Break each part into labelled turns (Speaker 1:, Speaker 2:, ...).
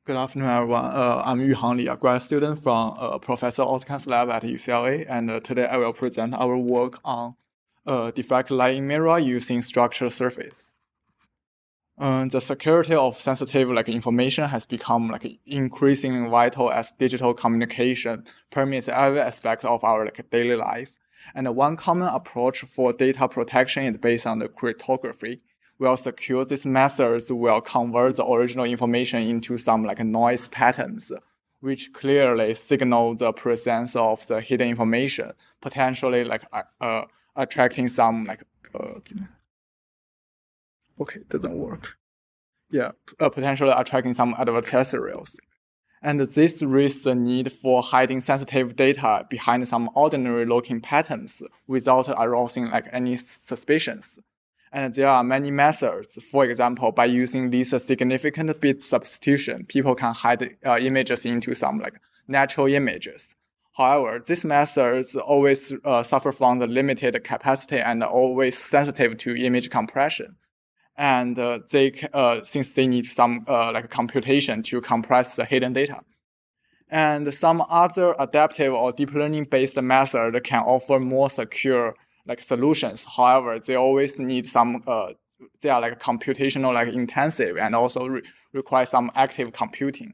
Speaker 1: Good afternoon, everyone. I'm Yuhang Li, a grad student from Professor Oscar's lab at UCLA, and today I will present our work on diffractive lighting mirror using structured surface. The security of sensitive information has become increasingly vital as digital communication permeates every aspect of our daily life. And one common approach for data protection is based on the cryptography. Will secure these methods will convert the original information into some noise patterns, which clearly signal the presence of the hidden information, potentially attracting some okay, doesn't work. Yeah, potentially attracting some adversarials. And this raises the need for hiding sensitive data behind some ordinary looking patterns without arousing any suspicions. And there are many methods. For example, by using this significant bit substitution, people can hide images into some natural images. However, these methods always suffer from the limited capacity and always sensitive to image compression. And since they need some computation to compress the hidden data. And some other adaptive or deep learning based method can offer more secure solutions. However, they always need some they are computational intensive and also require some active computing.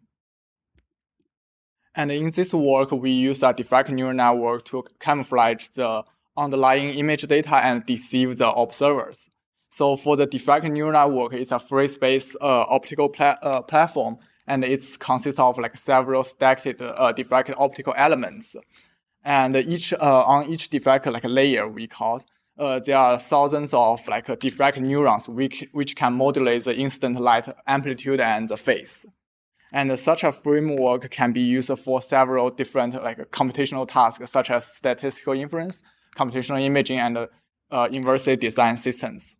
Speaker 1: And in this work, we use a diffractive neural network to camouflage the underlying image data and deceive the observers. So for the diffractive neural network, it's a free space optical platform, and it consists of several stacked diffractive optical elements. And on each diffractive layer we call there are thousands of diffractive neurons which can modulate the incident light amplitude and the phase. And such a framework can be used for several different computational tasks such as statistical inference, computational imaging, and inversive design systems.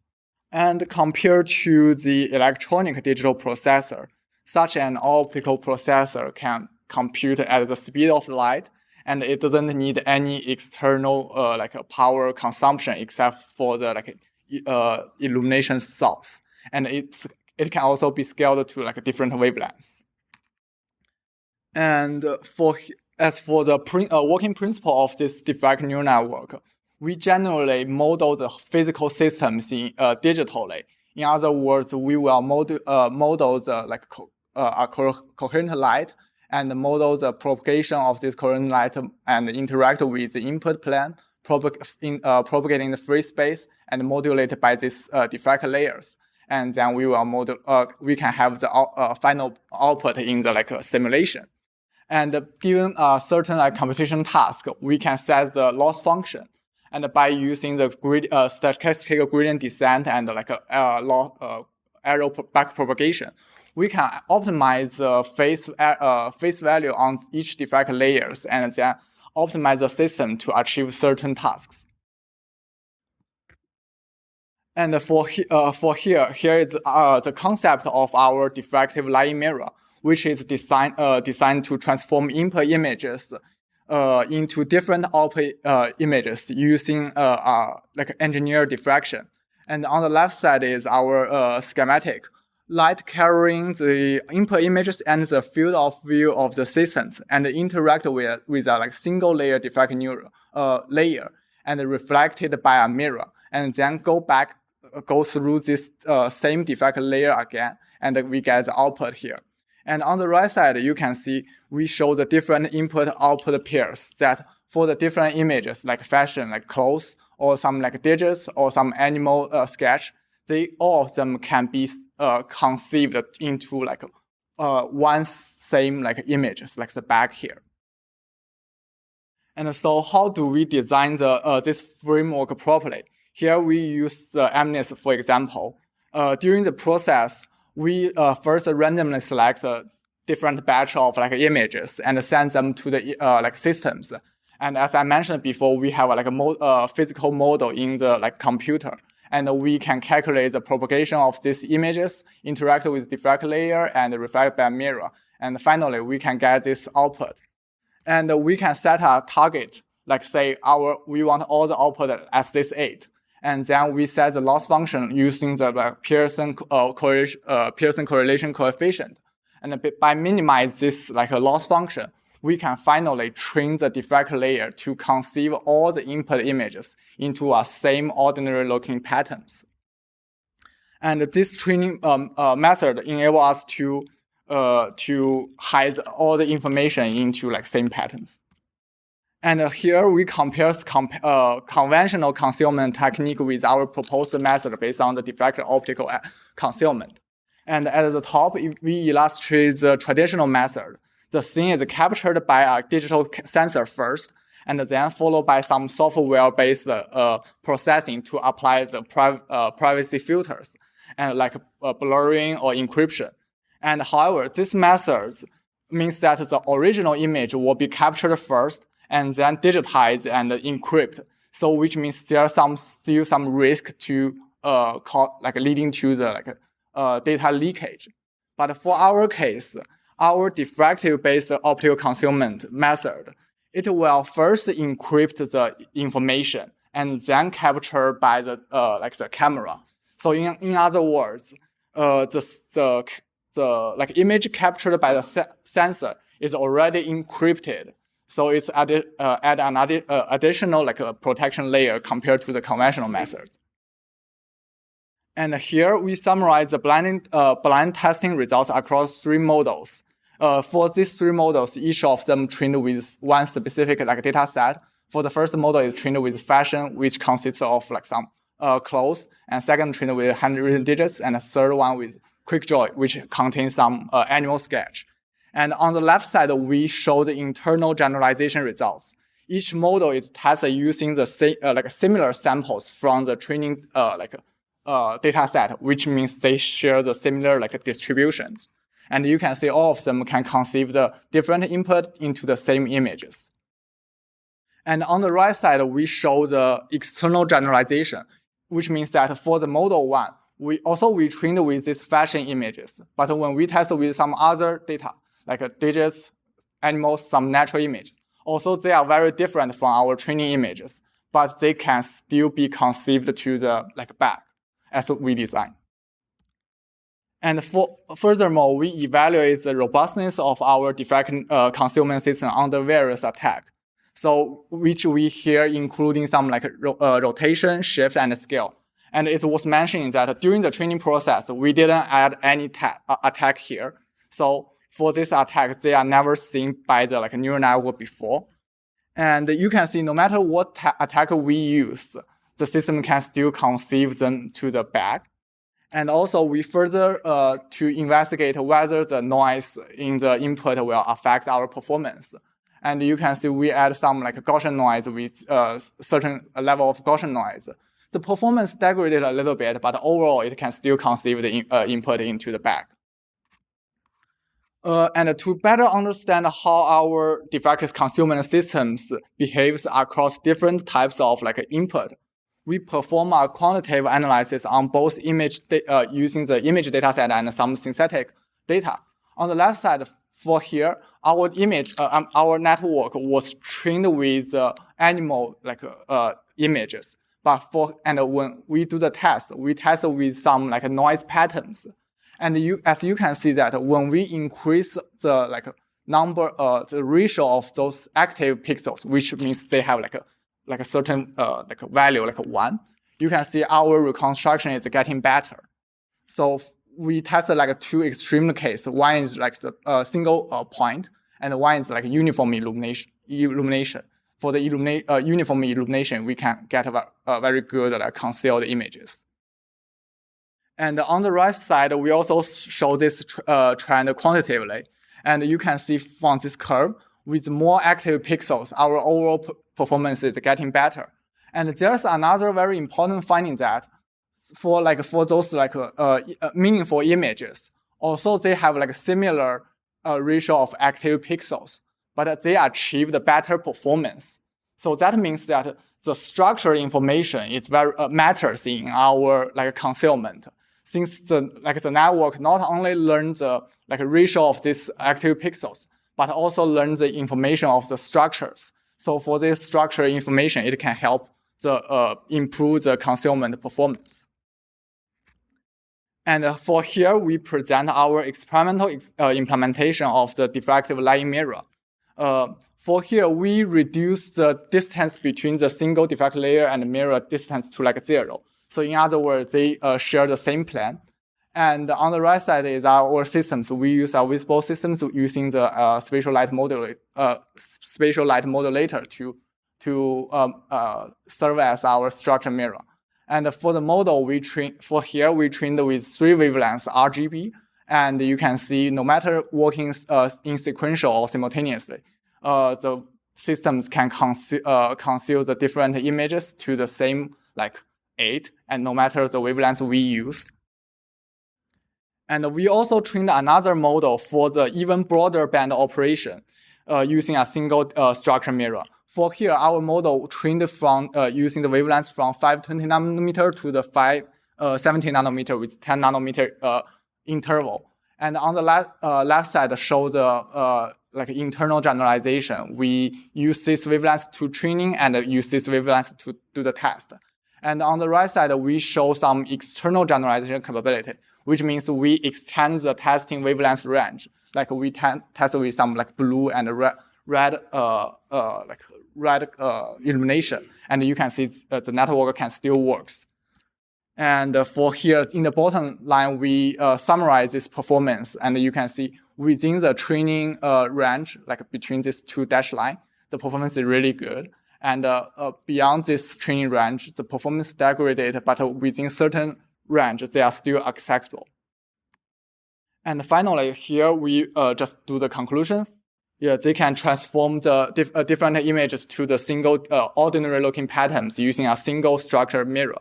Speaker 1: And compared to the electronic digital processor, such an optical processor can compute at the speed of light, and it doesn't need any external power consumption except for the illumination source. And it can also be scaled to different wavelengths. And as for the working principle of this diffractive neural network, we generally model the physical systems digitally. In other words, we will model the coherent light and model the propagation of this coherent light and interact with the input plane, propagating the free space and modulated by these diffractive layers. And then we will model. We can have the final output in the simulation. And given a certain computation task, we can set the loss function. And by using the statistical gradient descent and arrow back propagation, we can optimize the phase value on each diffractive layers and then optimize the system to achieve certain tasks. And for here is the concept of our diffractive lighting mirror, which is designed to transform input images into different output images using engineered diffraction. And on the left side is our schematic. Light carrying the input images and the field of view of the systems and interact with a single layer diffractive neural layer and reflected by a mirror, and then go through this same diffractive layer again, and we get the output here. And on the right side, you can see we show the different input-output pairs that for the different images like fashion, like clothes, or some digits, or some animal sketch, all of them can be conceived into one same images, like the back here. And so how do we design this framework properly? Here we use the MNIST for example. During the process, we first randomly select a different batch of images and send them to the systems. And as I mentioned before, we have a physical model in the computer, and we can calculate the propagation of these images, interact with the diffractive layer, and reflect by mirror. And finally, we can get this output. And we can set a target, say we want all the output as this 8. And then we set the loss function using the Pearson correlation coefficient. And by minimize this like a loss function, we can finally train the diffractive layer to conceive all the input images into a same ordinary looking patterns. And this training method enables us to hide all the information into like same patterns. And here we compare conventional concealment technique with our proposed method based on the diffractive optical concealment. And at the top, we illustrate the traditional method. The scene is captured by a digital sensor first, and then followed by some software-based processing to apply the privacy filters, and like blurring or encryption. And however, this method means that the original image will be captured first and then digitized and encrypted. So which means there's still some risk to leading to the data leakage. But for our case, our diffractive-based optical concealment method, it will first encrypt the information and then capture by the the camera. So in other words, the image captured by the sensor is already encrypted. So it's add another additional protection layer compared to the conventional methods. And here we summarize the blind testing results across 3 models. For these 3 models, each of them trained with one specific data set. For the first model is trained with fashion, which consists of some clothes, and second trained with handwritten digits, and the third one with quick draw, which contains some animal sketch. And on the left side, we show the internal generalization results. Each model is tested using the similar samples from the training data set, which means they share the similar distributions. And you can see all of them can conceive the different input into the same images. And on the right side, we show the external generalization, which means that for the model 1, we trained with these fashion images. But when we test with some other data, like digits, animals, some natural images, also they are very different from our training images, but they can still be conceived to the back as we design. And furthermore, we evaluate the robustness of our diffractive concealment system under various attacks. So which we here including some rotation, shift, and scale. And it was mentioned that during the training process, we didn't add any attack here. So for this attack, they are never seen by the neural network before. And you can see no matter what attack we use, the system can still conceive them to the back. And also we further to investigate whether the noise in the input will affect our performance. And you can see we add some Gaussian noise with certain level of Gaussian noise. The performance degraded a little bit, but overall it can still conceive the input into the back. And to better understand how our diffractive concealment systems behaves across different types of input, we perform a quantitative analysis on both image using the image dataset and some synthetic data. On the left side, for here, our our network was trained with animal images. But when we do the test, we test with some noise patterns. And as you can see that when we increase the the ratio of those active pixels, which means they have a certain value 1, you can see our reconstruction is getting better. So we tested 2 extreme cases. One is the single point, and one is uniform illumination. For the uniform illumination, we can get a very good concealed images. And on the right side, we also show this trend quantitatively. And you can see from this curve, with more active pixels, our overall performance is getting better. And there's another very important finding that for those meaningful images, also they have similar ratio of active pixels, but they achieve the better performance. So that means that the structural information is very matters in our concealment. Since the network not only learns the ratio of these active pixels, but also learns the information of the structures. So for this structural information, it can help improve the concealment performance. And for here, we present our experimental implementation of the diffractive lighting mirror. For here, we reduce the distance between the single diffractive layer and mirror distance to like 0. So in other words, they share the same plane. And on the right side is our systems. We use our visible systems using the spatial light modulator to serve as our structure mirror. And for the model, we trained with 3 wavelengths RGB. And you can see no matter working in sequential or simultaneously, the systems can conceal the different images to the same like 8, and no matter the wavelengths we use. And we also trained another model for the even broader band operation using a single structure mirror. For here, our model trained from using the wavelengths from 520 nanometer to the 570 nanometer with 10 nanometer interval. And on the left side show the like internal generalization. We use this wavelengths to training and use this wavelengths to do the test. And on the right side, we show some external generalization capability, which means we extend the testing wavelength range. Like we test with some like blue and red illumination, and you can see the network can still works. And for here in the bottom line, we summarize this performance, and you can see within the training range, like between these 2 dashed lines, the performance is really good. And beyond this training range, the performance degraded, but within certain range, they are still acceptable. And finally, here we just do the conclusion. Yeah, they can transform the different images to the single ordinary looking patterns using a single structure mirror.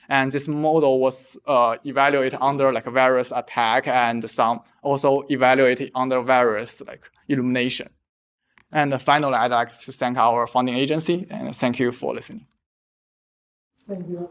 Speaker 1: And this model was evaluated under like various attack, and some also evaluated under various like illumination. And finally, I'd like to thank our funding agency, and thank you for listening.
Speaker 2: Thank you.